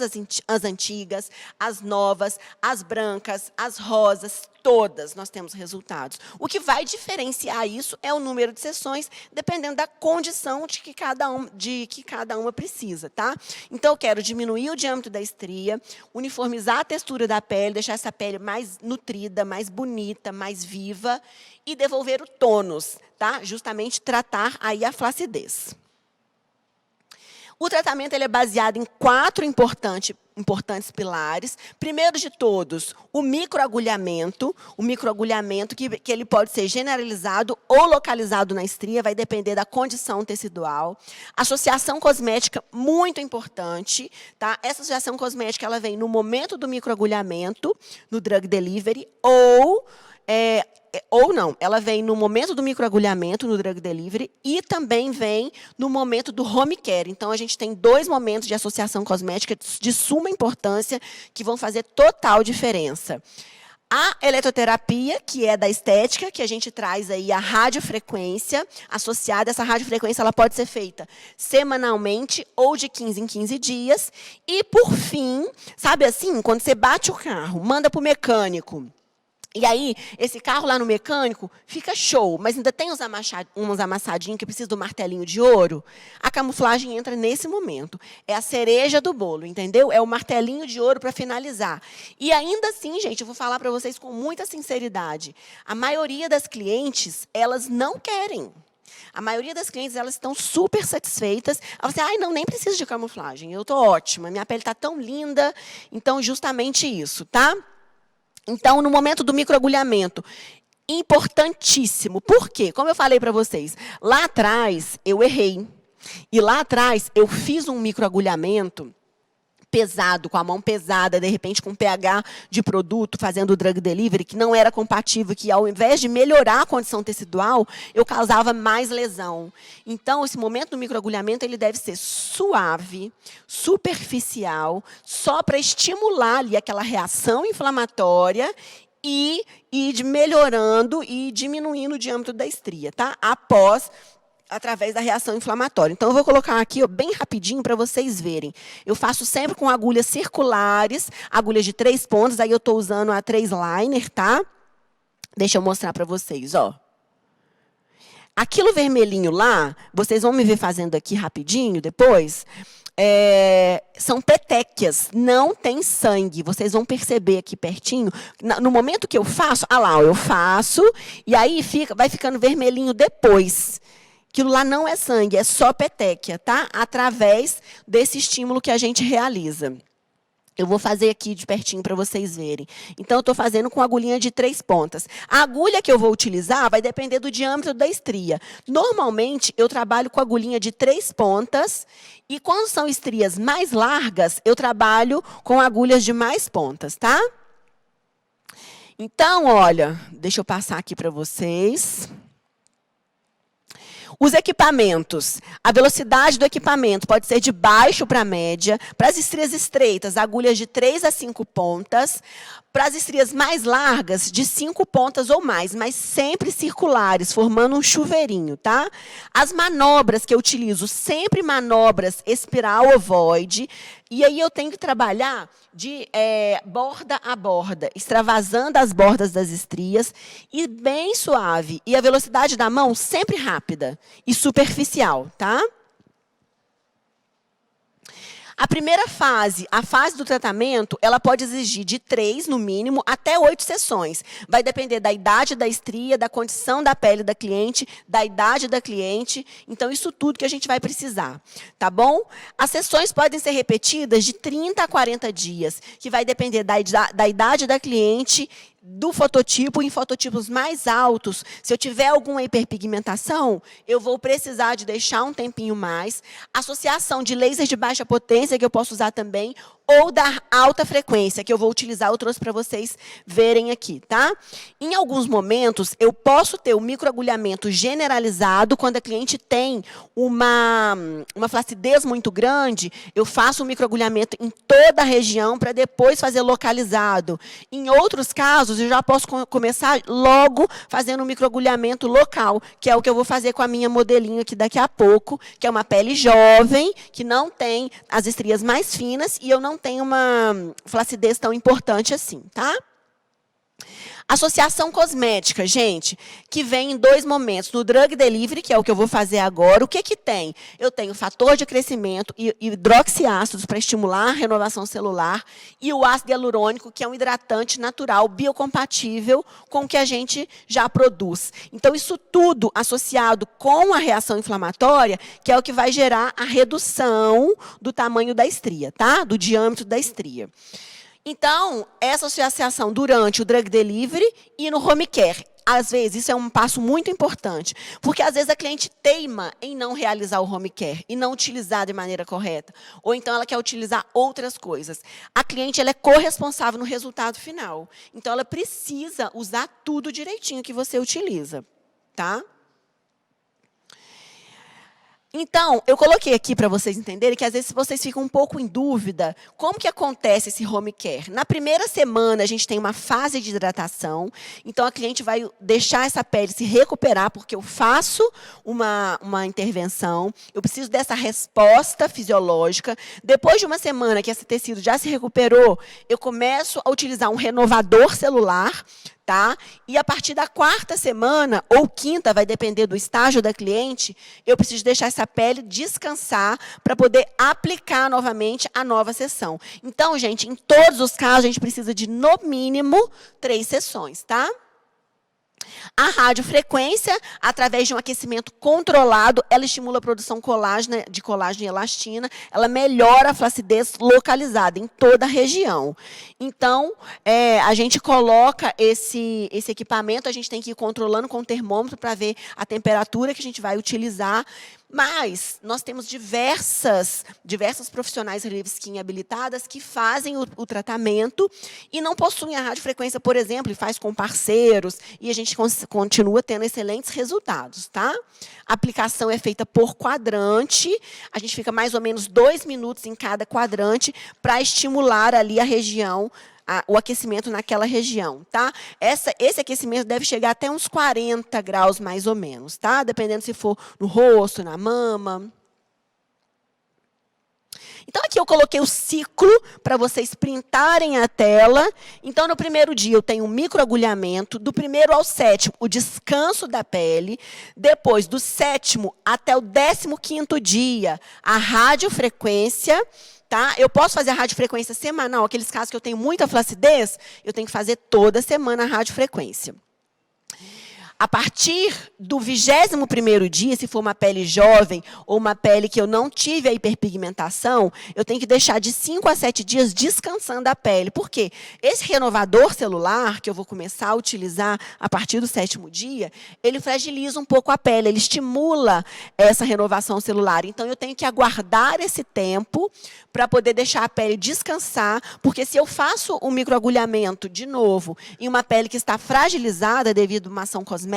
as antigas, as novas, as brancas, as rosas, todas nós temos resultados. O que vai diferenciar isso é o número de sessões, dependendo da condição de que cada uma precisa, tá? Então, eu quero diminuir o diâmetro da estria, uniformizar a textura da pele, deixar essa pele mais nutrida, mais bonita, mais viva e devolver o tônus, tá? Justamente tratar aí a flacidez. O tratamento ele é baseado em 4 importantes pilares. Primeiro de todos, o microagulhamento. O microagulhamento que ele pode ser generalizado ou localizado na estria, vai depender da condição tecidual. Associação cosmética, muito importante. Tá? Essa associação cosmética ela vem no momento do microagulhamento, no drug delivery, ou não, ela vem no momento do microagulhamento, no drug delivery, e também vem no momento do home care. Então, a gente tem 2 momentos de associação cosmética de suma importância que vão fazer total diferença. A eletroterapia, que é da estética, que a gente traz aí a radiofrequência associada. Essa radiofrequência ela pode ser feita semanalmente ou de 15 em 15 dias. E, por fim, sabe assim, quando você bate o carro, manda para o mecânico, e aí, esse carro lá no mecânico fica show, mas ainda tem uns amassadinhos que precisa do martelinho de ouro. A camuflagem entra nesse momento. É a cereja do bolo, entendeu? É o martelinho de ouro para finalizar. E ainda assim, gente, eu vou falar para vocês com muita sinceridade. A maioria das clientes, elas não querem. A maioria das clientes, elas estão super satisfeitas. Elas dizem, ai, não, nem preciso de camuflagem, eu estou ótima, minha pele está tão linda. Então, justamente isso, tá? Então, no momento do microagulhamento, importantíssimo. Por quê? Como eu falei para vocês, lá atrás eu errei. E lá atrás eu fiz um microagulhamento pesado, com a mão pesada, de repente com pH de produto, fazendo o drug delivery, que não era compatível, que ao invés de melhorar a condição tecidual, eu causava mais lesão. Então, esse momento do microagulhamento, ele deve ser suave, superficial, só para estimular ali aquela reação inflamatória e ir melhorando e diminuindo o diâmetro da estria, tá? Através da reação inflamatória. Então, eu vou colocar aqui bem rapidinho para vocês verem. Eu faço sempre com agulhas circulares, agulhas de 3 pontos, aí eu estou usando a 3 liner, tá? Deixa eu mostrar para vocês, ó. Aquilo vermelhinho lá, vocês vão me ver fazendo aqui rapidinho depois, são petequias, não tem sangue. Vocês vão perceber aqui pertinho, no momento que eu faço, lá, eu faço, e aí vai ficando vermelhinho depois. Aquilo lá não é sangue, é só petequia, tá? Através desse estímulo que a gente realiza. Eu vou fazer aqui de pertinho para vocês verem. Então, eu estou fazendo com agulhinha de 3 pontas. A agulha que eu vou utilizar vai depender do diâmetro da estria. Normalmente, eu trabalho com agulhinha de 3 pontas. E quando são estrias mais largas, eu trabalho com agulhas de mais pontas, tá? Então, olha, deixa eu passar aqui para vocês. Os equipamentos. A velocidade do equipamento pode ser de baixo para média. Para as estrias estreitas, agulhas de 3 a 5 pontas. Para as estrias mais largas, de 5 pontas ou mais, mas sempre circulares, formando um chuveirinho, tá? As manobras que eu utilizo, sempre manobras espiral ovoide. E aí eu tenho que trabalhar de borda a borda, extravasando as bordas das estrias e bem suave. E a velocidade da mão sempre rápida e superficial, tá? A primeira fase, a fase do tratamento, ela pode exigir de 3, no mínimo, até 8 sessões. Vai depender da idade da estria, da condição da pele da cliente, da idade da cliente. Então, isso tudo que a gente vai precisar, tá bom? As sessões podem ser repetidas de 30 a 40 dias, que vai depender da idade da cliente, do fototipo. Em fototipos mais altos, se eu tiver alguma hiperpigmentação, eu vou precisar de deixar um tempinho mais. Associação de laser de baixa potência, que eu posso usar também, ou da alta frequência, que eu vou utilizar, eu trouxe para vocês verem aqui, tá? Em alguns momentos, eu posso ter o microagulhamento generalizado, quando a cliente tem uma flacidez muito grande, eu faço um microagulhamento em toda a região, para depois fazer localizado. Em outros casos, eu já posso começar logo fazendo um microagulhamento local, que é o que eu vou fazer com a minha modelinho aqui daqui a pouco, que é uma pele jovem, que não tem as estrias mais finas, e eu não tenho uma flacidez tão importante assim, tá? Associação cosmética, gente, que vem em 2 momentos. No drug delivery, que é o que eu vou fazer agora, o que que tem? Eu tenho fator de crescimento e hidroxiácidos para estimular a renovação celular e o ácido hialurônico, que é um hidratante natural, biocompatível com o que a gente já produz. Então, isso tudo associado com a reação inflamatória, que é o que vai gerar a redução do tamanho da estria, tá? Do diâmetro da estria. Então, essa associação durante o drug delivery e no home care. Às vezes, isso é um passo muito importante, porque às vezes a cliente teima em não realizar o home care e não utilizar de maneira correta. Ou então ela quer utilizar outras coisas. A cliente ela é corresponsável no resultado final. Então, ela precisa usar tudo direitinho que você utiliza, tá? Então, eu coloquei aqui para vocês entenderem que, às vezes, vocês ficam um pouco em dúvida como que acontece esse home care. Na primeira semana, a gente tem uma fase de hidratação. Então, a cliente vai deixar essa pele se recuperar, porque eu faço uma intervenção. Eu preciso dessa resposta fisiológica. Depois de uma semana que esse tecido já se recuperou, eu começo a utilizar um renovador celular, tá? E a partir da 4ª semana, ou 5ª, vai depender do estágio da cliente, eu preciso deixar essa pele descansar para poder aplicar novamente a nova sessão. Então, gente, em todos os casos, a gente precisa de, no mínimo, 3 sessões, tá? A radiofrequência, através de um aquecimento controlado, ela estimula a produção de colágeno e elastina, ela melhora a flacidez localizada em toda a região. Então, a gente coloca esse equipamento, a gente tem que ir controlando com o termômetro para ver a temperatura que a gente vai utilizar. Mas nós temos diversas profissionais Relieve Skin habilitadas que fazem o tratamento e não possuem a radiofrequência, por exemplo, e faz com parceiros, e a gente continua tendo excelentes resultados, tá? A aplicação é feita por quadrante, a gente fica mais ou menos 2 minutos em cada quadrante para estimular ali a região, o aquecimento naquela região, tá? Esse aquecimento deve chegar até uns 40 graus, mais ou menos, tá? Dependendo se for no rosto, na mama. Então, aqui eu coloquei o ciclo para vocês printarem a tela. Então, no primeiro dia, eu tenho um microagulhamento. Do primeiro ao sétimo, o descanso da pele. Depois, do sétimo até o 15º dia, a radiofrequência. Tá? Eu posso fazer a radiofrequência semanal. Aqueles casos que eu tenho muita flacidez, eu tenho que fazer toda semana a radiofrequência. A partir do 21º dia, se for uma pele jovem ou uma pele que eu não tive a hiperpigmentação, eu tenho que deixar de 5 a 7 dias descansando a pele. Por quê? Esse renovador celular, que eu vou começar a utilizar a partir do 7º dia, ele fragiliza um pouco a pele, ele estimula essa renovação celular. Então, eu tenho que aguardar esse tempo para poder deixar a pele descansar, porque se eu faço um microagulhamento de novo em uma pele que está fragilizada devido a uma ação cosmética,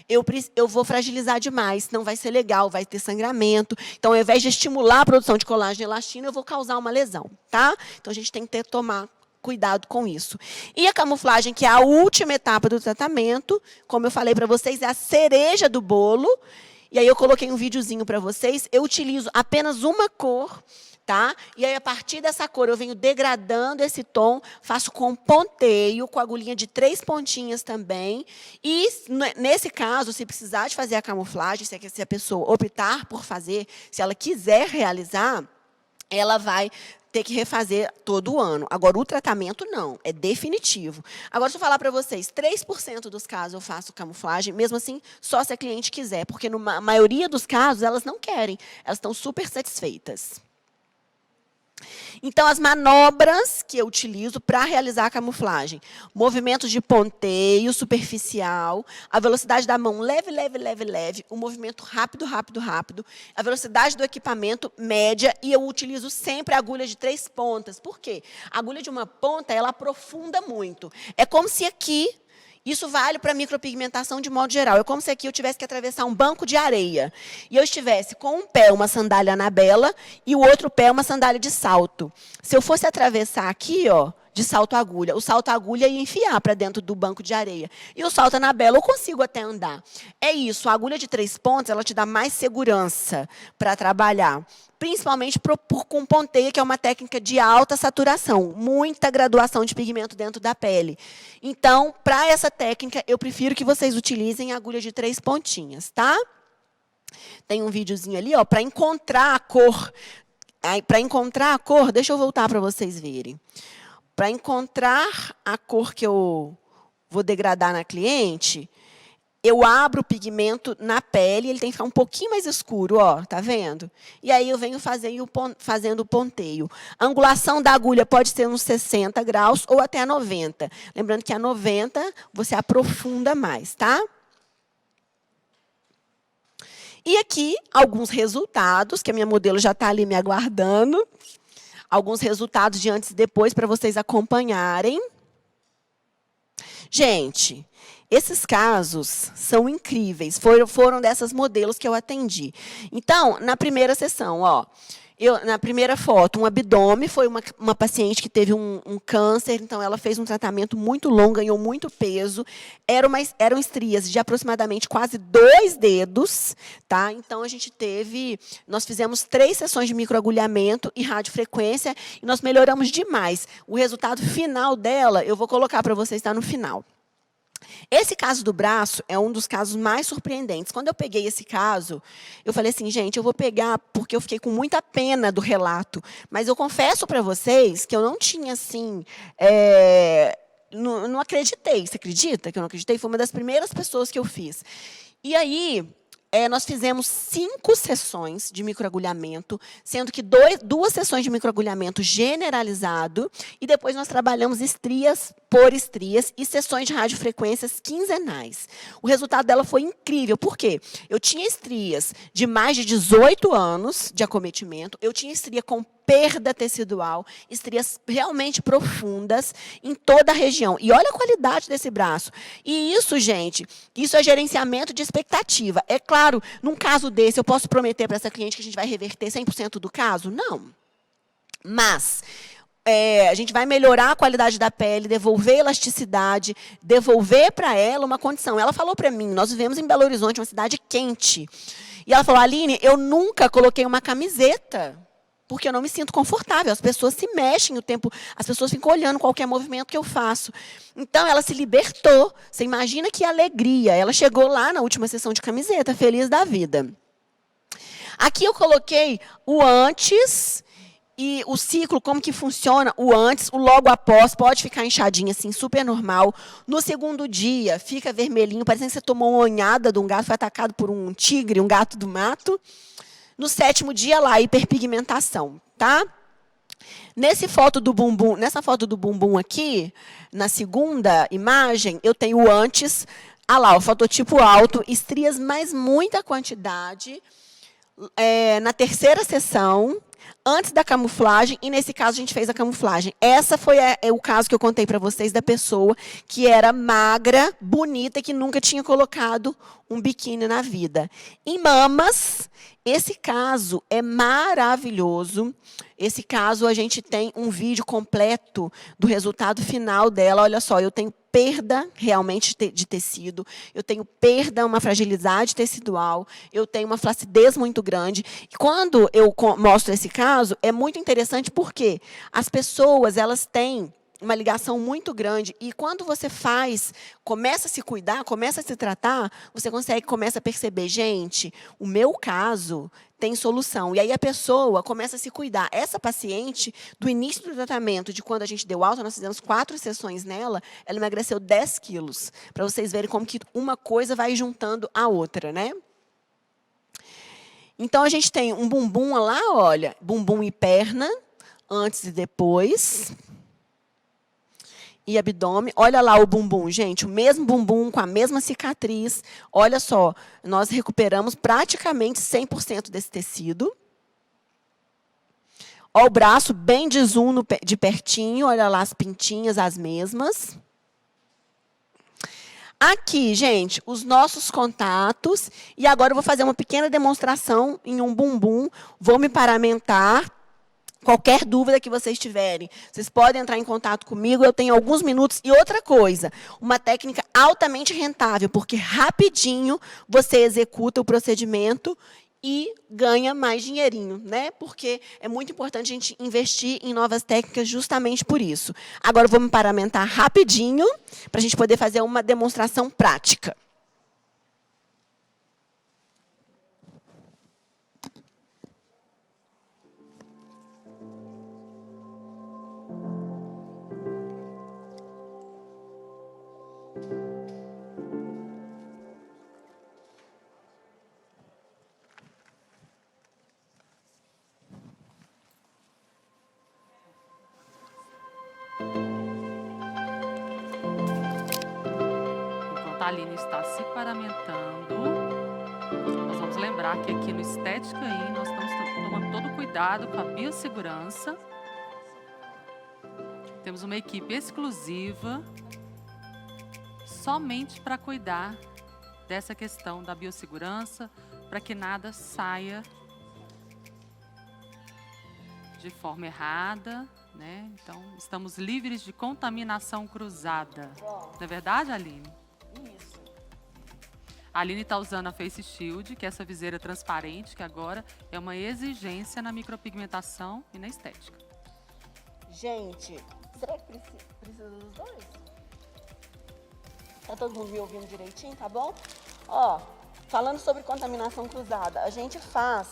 eu vou fragilizar demais, não vai ser legal, vai ter sangramento. Então, ao invés de estimular a produção de colágeno e elastina, eu vou causar uma lesão, tá? Então, a gente tem que tomar cuidado com isso. E a camuflagem, que é a última etapa do tratamento, como eu falei para vocês, é a cereja do bolo. E aí, eu coloquei um videozinho para vocês. Eu utilizo apenas uma cor. Tá? E aí, a partir dessa cor, eu venho degradando esse tom, faço com ponteio, com agulhinha de 3 pontinhas também. E, nesse caso, se precisar de fazer a camuflagem, se a pessoa optar por fazer, se ela quiser realizar, ela vai ter que refazer todo ano. Agora, o tratamento não, é definitivo. Agora, deixa eu falar para vocês, 3% dos casos eu faço camuflagem, mesmo assim, só se a cliente quiser, porque na maioria dos casos, elas não querem, elas estão super satisfeitas. Então, as manobras que eu utilizo para realizar a camuflagem. Movimentos de ponteio superficial, a velocidade da mão leve, leve, leve, leve, o movimento rápido, rápido, rápido, a velocidade do equipamento média, e eu utilizo sempre a agulha de 3 pontas. Por quê? A agulha de uma ponta, ela aprofunda muito. É como se aqui... Isso vale para micropigmentação de modo geral. É como se aqui eu tivesse que atravessar um banco de areia. E eu estivesse com um pé uma sandália Anabela e o outro pé uma sandália de salto. Se eu fosse atravessar aqui, ó, de salto agulha, o salto agulha ia enfiar para dentro do banco de areia. E o salto Anabela eu consigo até andar. É isso, a agulha de 3 pontos, ela te dá mais segurança para trabalhar. Principalmente com ponteio, que é uma técnica de alta saturação, muita graduação de pigmento dentro da pele. Então, para essa técnica, eu prefiro que vocês utilizem a agulha de 3 pontinhas, tá? Tem um videozinho ali, ó, para encontrar a cor. Para encontrar a cor, deixa eu voltar para vocês verem. Para encontrar a cor que eu vou degradar na cliente, eu abro o pigmento na pele, ele tem que ficar um pouquinho mais escuro, ó, tá vendo? E aí eu venho fazendo o ponteio. A angulação da agulha pode ser uns 60 graus ou até a 90. Lembrando que a 90 você aprofunda mais, tá? E aqui, alguns resultados, que a minha modelo já está ali me aguardando. Alguns resultados de antes e depois para vocês acompanharem. Gente, esses casos são incríveis. Foram dessas modelos que eu atendi. Então, na primeira sessão, ó, na primeira foto, um abdômen, foi uma paciente que teve um câncer, então ela fez um tratamento muito longo, ganhou muito peso. Eram estrias de aproximadamente quase 2 dedos, tá? Então, nós fizemos 3 sessões de microagulhamento e radiofrequência, e nós melhoramos demais. O resultado final dela, eu vou colocar para vocês, está no final. Esse caso do braço é um dos casos mais surpreendentes. Quando eu peguei esse caso, eu falei assim, gente, eu vou pegar porque eu fiquei com muita pena do relato. Mas eu confesso para vocês que eu não tinha, assim... não acreditei. Você acredita que eu não acreditei? Foi uma das primeiras pessoas que eu fiz. E aí... nós fizemos 5 sessões de microagulhamento, sendo que 2 sessões de microagulhamento generalizado, e depois nós trabalhamos estrias por estrias e sessões de radiofrequências quinzenais. O resultado dela foi incrível. Por quê? Eu tinha estrias de mais de 18 anos de acometimento, eu tinha estria com perda tecidual, estrias realmente profundas em toda a região. E olha a qualidade desse braço. E isso, gente, isso é gerenciamento de expectativa. É claro, num caso desse, eu posso prometer para essa cliente que a gente vai reverter 100% do caso? Não. Mas... a gente vai melhorar a qualidade da pele, devolver elasticidade, devolver para ela uma condição. Ela falou para mim, nós vivemos em Belo Horizonte, uma cidade quente. E ela falou, Aline, eu nunca coloquei uma camiseta porque eu não me sinto confortável. As pessoas se mexem o tempo, as pessoas ficam olhando qualquer movimento que eu faço. Então, ela se libertou. Você imagina que alegria. Ela chegou lá na última sessão de camiseta, feliz da vida. Aqui eu coloquei o antes e o ciclo, como que funciona, o antes, o logo após, pode ficar inchadinho assim, super normal. No segundo dia, fica vermelhinho, parecendo que você tomou uma onhada de um gato, foi atacado por um tigre, um gato do mato. No 7º dia, lá, hiperpigmentação, tá? Nessa foto do bumbum aqui, na segunda imagem, eu tenho o antes, lá, o fototipo alto, estrias, mas muita quantidade. Na 3ª sessão, antes da camuflagem, e nesse caso a gente fez a camuflagem. Essa foi o caso que eu contei para vocês da pessoa que era magra, bonita, que nunca tinha colocado um biquíni na vida. Em mamas, esse caso é maravilhoso. Esse caso, a gente tem um vídeo completo do resultado final dela. Olha só, eu tenho perda realmente de tecido, eu tenho perda, uma fragilidade tecidual, eu tenho uma flacidez muito grande. E quando eu mostro esse caso, é muito interessante porque as pessoas, elas têm uma ligação muito grande, e quando você começa a se cuidar, começa a se tratar, você começa a perceber, gente, o meu caso tem solução. E aí a pessoa começa a se cuidar. Essa paciente, do início do tratamento, de quando a gente deu alta, nós fizemos 4 sessões nela, ela emagreceu 10 quilos. Para vocês verem como que uma coisa vai juntando a outra, né? Então, a gente tem um bumbum lá, olha, bumbum e perna, antes e depois. E abdômen. Olha lá o bumbum, gente, o mesmo bumbum com a mesma cicatriz. Olha só, nós recuperamos praticamente 100% desse tecido. Olha o braço bem de zoom de pertinho, olha lá as pintinhas, as mesmas. Aqui, gente, os nossos contatos. E agora eu vou fazer uma pequena demonstração em um bumbum. Vou me paramentar. Qualquer dúvida que vocês tiverem, vocês podem entrar em contato comigo, eu tenho alguns minutos. E outra coisa, uma técnica altamente rentável, porque rapidinho você executa o procedimento e ganha mais dinheirinho, né? Porque é muito importante a gente investir em novas técnicas justamente por isso. Agora eu vou me paramentar rapidinho, para a gente poder fazer uma demonstração prática. Enquanto a Aline está se paramentando, nós vamos lembrar que aqui no Estética aí nós estamos tomando todo cuidado com a biossegurança. Temos uma equipe exclusiva somente para cuidar dessa questão da biossegurança, para que nada saia de forma errada, né? Então, estamos livres de contaminação cruzada. Não é verdade, Aline? Isso. A Aline está usando a Face Shield, que é essa viseira transparente, que agora é uma exigência na micropigmentação e na estética. Gente, será que precisa dos dois? Tá todo mundo me ouvindo direitinho, tá bom? Ó, falando sobre contaminação cruzada, a gente faz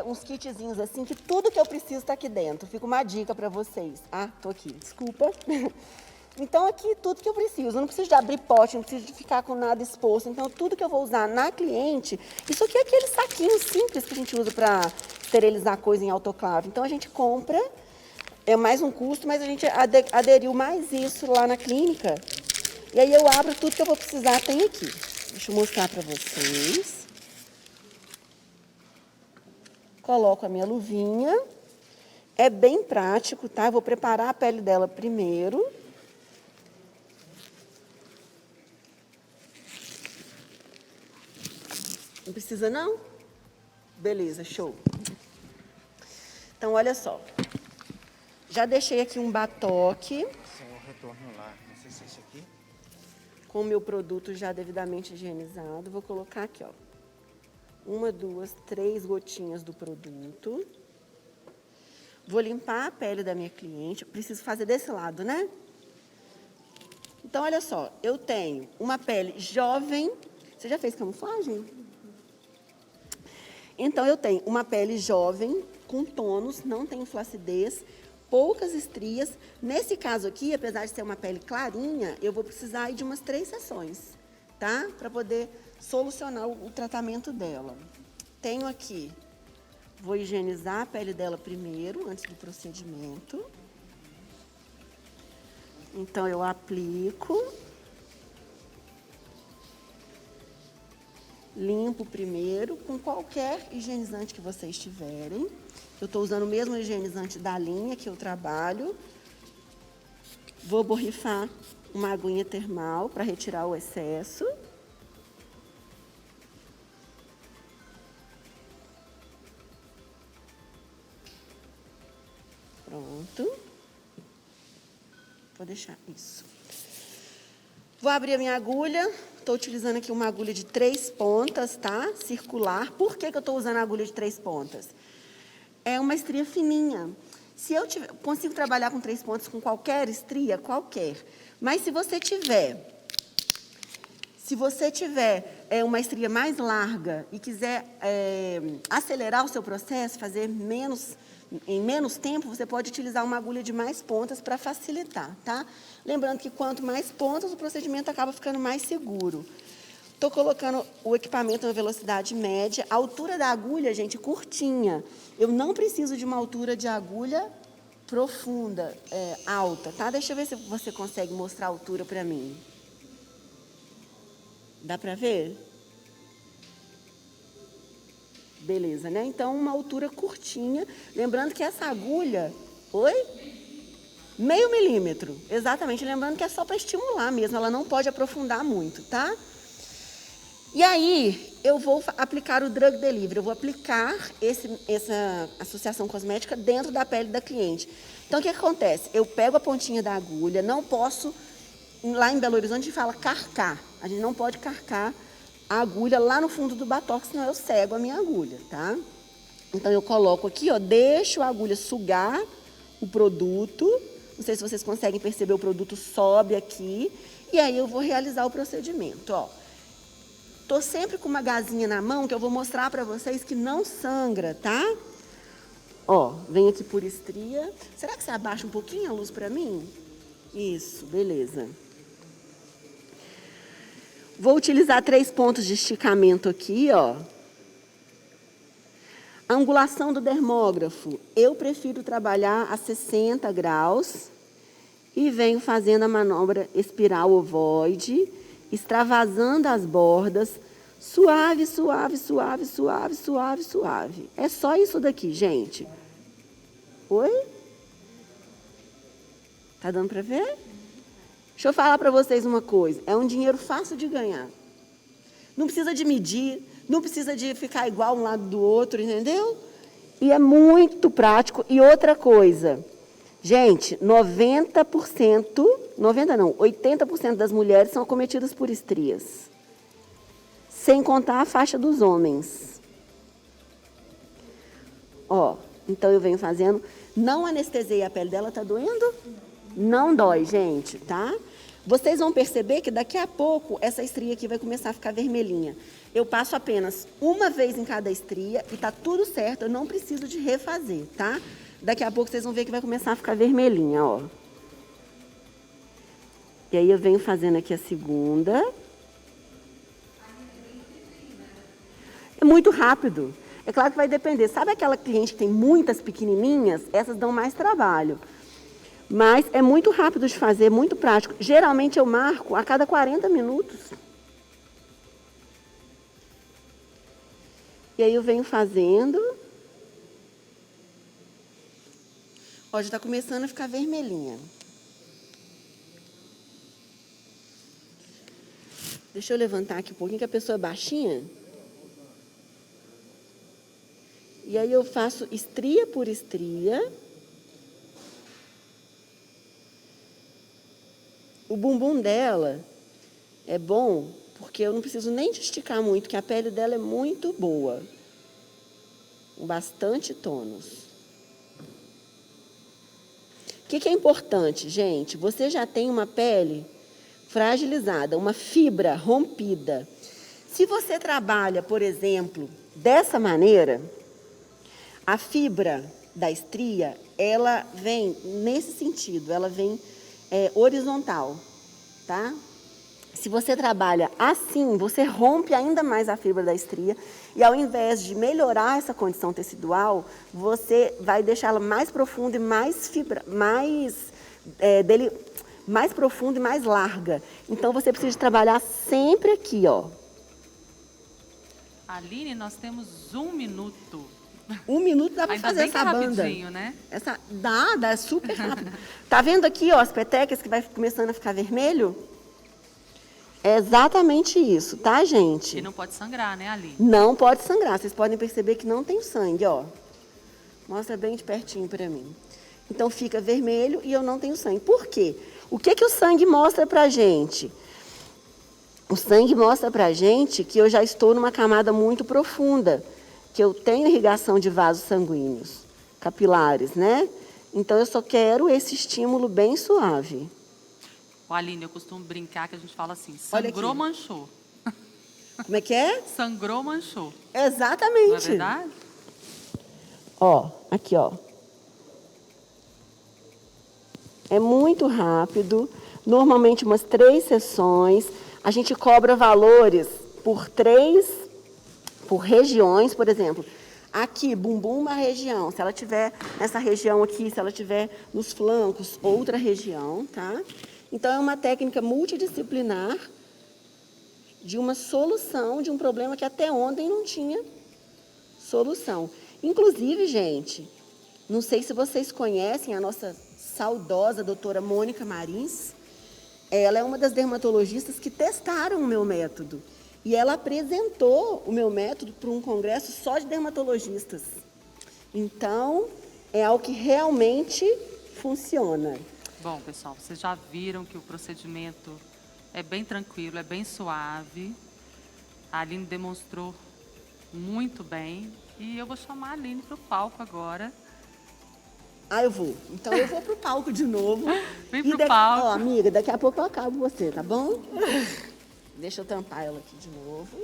uns kitzinhos assim, que tudo que eu preciso tá aqui dentro. Fica uma dica para vocês. Ah, tô aqui, desculpa. Então, aqui, tudo que eu preciso. Eu não preciso de abrir pote, não preciso de ficar com nada exposto. Então, tudo que eu vou usar na cliente, isso aqui é aquele saquinho simples que a gente usa para esterilizar coisa em autoclave. Então, a gente compra, é mais um custo, mas a gente aderiu mais isso lá na clínica. E aí, eu abro tudo que eu vou precisar, tem aqui. Deixa eu mostrar para vocês. Coloco a minha luvinha. É bem prático, tá? Eu vou preparar a pele dela primeiro. Não precisa, não? Beleza, show. Então, olha só. Já deixei aqui um batoque. Esse é o retorno lá. Não sei se é esse aqui. Com o meu produto já devidamente higienizado. Vou colocar aqui, ó. 1, 2, 3 gotinhas do produto. Vou limpar a pele da minha cliente. Preciso fazer desse lado, né? Então, olha só. Eu tenho uma pele jovem. Você já fez camuflagem? Então, eu tenho uma pele jovem, com tônus, não tenho flacidez, poucas estrias. Nesse caso aqui, apesar de ser uma pele clarinha, eu vou precisar aí de umas 3 sessões, tá? Para poder solucionar o tratamento dela. Tenho aqui, vou higienizar a pele dela primeiro, antes do procedimento. Então, eu aplico. Limpo primeiro com qualquer higienizante que vocês tiverem. Eu estou usando o mesmo higienizante da linha que eu trabalho. Vou borrifar uma aguinha termal para retirar o excesso. Pronto. Vou deixar isso. Vou abrir a minha agulha. Estou utilizando aqui uma agulha de 3 pontas, tá? Circular. Por que eu estou usando a agulha de 3 pontas? É uma estria fininha. Se eu consigo trabalhar com 3 pontas com qualquer estria, qualquer. Mas se você tiver uma estria mais larga e quiser acelerar o seu processo, fazer em menos tempo, você pode utilizar uma agulha de mais pontas para facilitar, tá? Lembrando que quanto mais pontas, o procedimento acaba ficando mais seguro. Estou colocando o equipamento na velocidade média. A altura da agulha, gente, curtinha. Eu não preciso de uma altura de agulha profunda, alta, tá? Deixa eu ver se você consegue mostrar a altura para mim. Dá para ver? Beleza, né? Então, uma altura curtinha. Lembrando que essa agulha... Oi? Meio milímetro, exatamente. Lembrando que é só para estimular mesmo. Ela não pode aprofundar muito, tá? E aí, eu vou aplicar o Drug Delivery. Eu vou aplicar essa associação cosmética dentro da pele da cliente. Então, o que acontece? Eu pego a pontinha da agulha, não posso... Lá em Belo Horizonte, a gente fala carcar. A gente não pode carcar a agulha lá no fundo do batoque, senão eu cego a minha agulha, tá? Então, eu coloco aqui, ó, deixo a agulha sugar o produto. Não sei se vocês conseguem perceber, o produto sobe aqui. E aí, eu vou realizar o procedimento, ó. Tô sempre com uma gazinha na mão, que eu vou mostrar para vocês que não sangra, tá? Ó, vem aqui por estria. Será que você abaixa um pouquinho a luz para mim? Isso, beleza. Vou utilizar 3 pontos de esticamento aqui, ó. A angulação do dermógrafo, eu prefiro trabalhar a 60 graus e venho fazendo a manobra espiral ovoide, extravasando as bordas, suave, suave, suave, suave, suave, suave. É só isso daqui, gente. Oi? Tá dando para ver? Deixa eu falar para vocês uma coisa. É um dinheiro fácil de ganhar. Não precisa de medir, não precisa de ficar igual um lado do outro, entendeu? E é muito prático. E outra coisa, gente, 80% das mulheres são acometidas por estrias. Sem contar a faixa dos homens. Ó, então eu venho fazendo. Não anestesiei a pele dela, tá doendo? Não dói, gente, tá? Vocês vão perceber que daqui a pouco essa estria aqui vai começar a ficar vermelhinha. Eu passo apenas uma vez em cada estria e tá tudo certo, eu não preciso de refazer, tá? Daqui a pouco vocês vão ver que vai começar a ficar vermelhinha, ó. E aí eu venho fazendo aqui a segunda. É muito rápido. É claro que vai depender. Sabe aquela cliente que tem muitas pequenininhas? Essas dão mais trabalho. Mas é muito rápido de fazer, muito prático. Geralmente eu marco a cada 40 minutos. E aí eu venho fazendo. Ó, já está começando a ficar vermelhinha. Deixa eu levantar aqui um pouquinho, que a pessoa é baixinha. E aí eu faço estria por estria. O bumbum dela é bom, porque eu não preciso nem de esticar muito, que a pele dela é muito boa. Com bastante tônus. que é importante, gente? Você já tem uma pele fragilizada, uma fibra rompida. Se você trabalha, por exemplo, dessa maneira, a fibra da estria, ela vem nesse sentido, ela vem horizontal, tá? Se você trabalha assim, você rompe ainda mais a fibra da estria e ao invés de melhorar essa condição tecidual, você vai deixá-la mais profunda e mais profunda e mais larga. Então, você precisa trabalhar sempre aqui, ó. Aline, nós temos 1 minuto. 1 minuto dá para Ainda fazer bem que essa é banda. rapidinho, né? Dá super rápido. Tá vendo aqui, ó, as petecas que vai começando a ficar vermelho? É exatamente isso, tá, gente? E não pode sangrar, né, Aline? Não pode sangrar. Vocês podem perceber que não tem sangue, ó. Mostra bem de pertinho para mim. Então, fica vermelho e eu não tenho sangue. Por quê? O que o sangue mostra pra gente? O sangue mostra pra gente que eu já estou numa camada muito profunda, que eu tenho irrigação de vasos sanguíneos, capilares, né? Então, eu só quero esse estímulo bem suave. Ô, Aline, eu costumo brincar que a gente fala assim, Olha sangrou, aqui. manchou. Como é que é? Sangrou, manchou. Exatamente. Não é verdade? Ó, aqui, ó. É muito rápido, normalmente umas 3 sessões. A gente cobra valores por regiões, por exemplo. Aqui, bumbum, uma região. Se ela tiver nessa região aqui, se ela tiver nos flancos, outra região, tá? Então, é uma técnica multidisciplinar de uma solução de um problema que até ontem não tinha solução. Inclusive, gente, não sei se vocês conhecem a nossa saudosa doutora Mônica Marins. Ela é uma das dermatologistas que testaram o meu método. E ela apresentou o meu método para um congresso só de dermatologistas. Então, é algo que realmente funciona. Bom, pessoal, vocês já viram que o procedimento é bem tranquilo, é bem suave. A Aline demonstrou muito bem. E eu vou chamar a Aline para o palco agora. Ah, eu vou. Então, eu vou pro palco de novo. Vem pro palco. Ó, amiga, daqui a pouco eu acabo você, tá bom? Deixa eu tampar ela aqui de novo.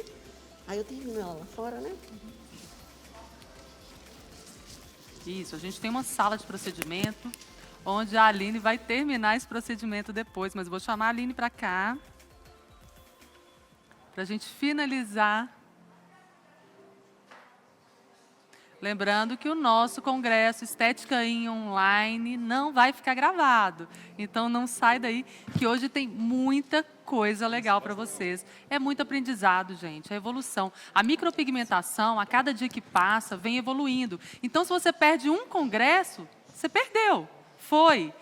Aí eu termino ela lá fora, né? Isso, a gente tem uma sala de procedimento, onde a Aline vai terminar esse procedimento depois. Mas eu vou chamar a Aline para cá, para a gente finalizar. Lembrando que o nosso congresso Estética In Online não vai ficar gravado. Então, não sai daí, que hoje tem muita coisa legal para vocês. É muito aprendizado, gente, é evolução. A micropigmentação, a cada dia que passa, vem evoluindo. Então, se você perde um congresso, você perdeu. Foi.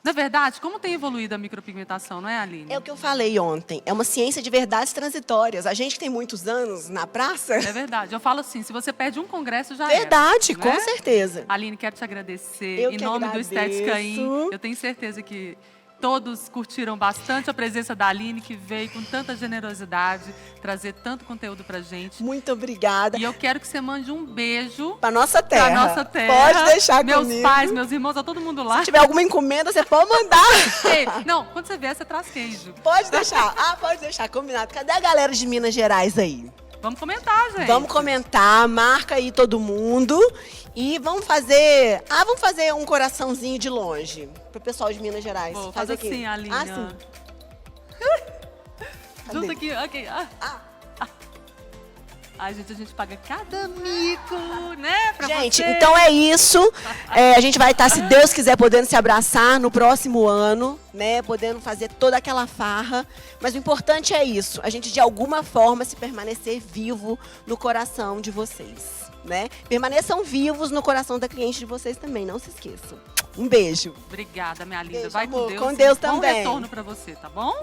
Na verdade, como tem evoluído a micropigmentação, não é, Aline? É o que eu falei ontem. É uma ciência de verdades transitórias. A gente que tem muitos anos na praça... É verdade. Eu falo assim, se você perde um congresso, já Verdade, era, com né? certeza. Aline, quero te agradecer. Eu em que nome do Estética In, agradeço. eu tenho certeza que todos curtiram bastante a presença da Aline, que veio com tanta generosidade, trazer tanto conteúdo pra gente. Muito obrigada. E eu quero que você mande um beijo Pra nossa terra. pra nossa terra. Pode deixar meus comigo. pais, meus irmãos, a todo mundo lá. Se tiver alguma encomenda, você pode mandar. Ei, não, quando você vier, você traz queijo. Pode deixar. Ah, pode deixar, combinado. Cadê a galera de Minas Gerais aí? Vamos comentar, gente. Vamos comentar, marca aí todo mundo. E vamos fazer um coraçãozinho de longe pro pessoal de Minas Gerais. Pô, Faz faz aqui. assim, Aline. Ah, ó. sim. Junto aqui, ok. Ai, gente, a gente paga cada mico, né? Pra Gente, você. então é isso. A gente vai estar, se Deus quiser, podendo se abraçar no próximo ano, né? Podendo fazer toda aquela farra. Mas o importante é isso, a gente de alguma forma se permanecer vivo no coração de vocês, né? Permaneçam vivos no coração da cliente de vocês também, não se esqueçam. Um beijo. Obrigada, minha linda. Beijo, Vai amor. com Deus. Com Deus Bom também. retorno pra você, tá bom?